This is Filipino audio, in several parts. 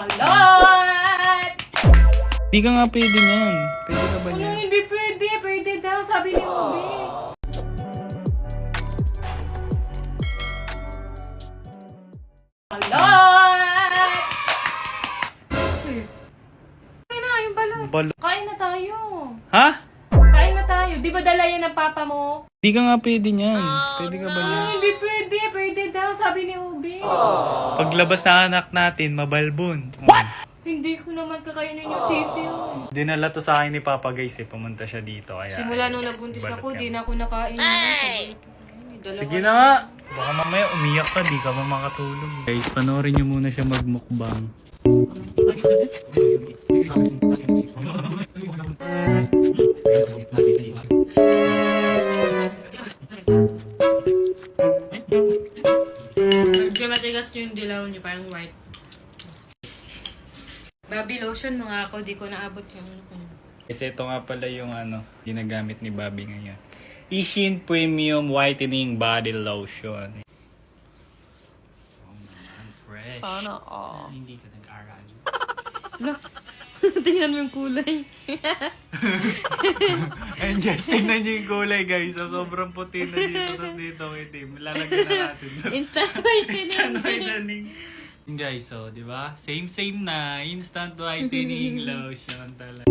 Alot! Di ka nga pwede niyan. Pwede ka ba Ano niyan? hindi pwede? Pwede daw, sabi ni Ubi. Alot! Kain na, yung balot. Balot. Kain na tayo. Ha? Kain na tayo. Di ba dala yan ng papa mo? Di ka nga pwede niyan. Pwede ka ba niyan? Ano hindi pwede? Pwede daw, sabi ni Ubi. Paglabas na anak natin, mabalbon. What? Hindi ko naman kakainin yung sisi yun. Dinala to sa akin ni Papa guys eh. Pumunta siya dito. Kaya, Simula nung nabuntis balot ako, kami. di na ako nakain. Sige na nga. Baka mamaya umiyak ka, di ka pa makatulog. Guys, panoorin nyo muna siya magmukbang. Medyo matigas yung dilaw niyo, parang white. Baby lotion mo nga ako, di ko naabot yung Kasi ito nga pala yung ginagamit ni Bobby ngayon. Ishin Premium Whitening Body Lotion. Oh man, fresh. Sana all. Hindi ka nag-aral. Tingnan mo yung kulay. And guys, tingnan nyo yung kulay guys. So, sobrang puti na dito. Tapos dito, itim. Lalagyan na natin. Instant whitening. Instant whitening. Guys, so, di ba? Same na. Instant whitening lotion talaga.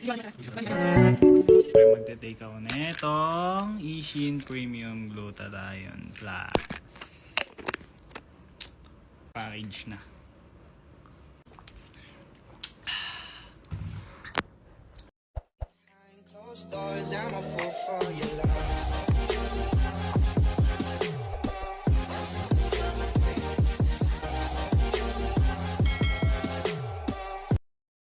Siyempre, magte-take ako na itong Ishin Premium Glutathione Plus. Package na.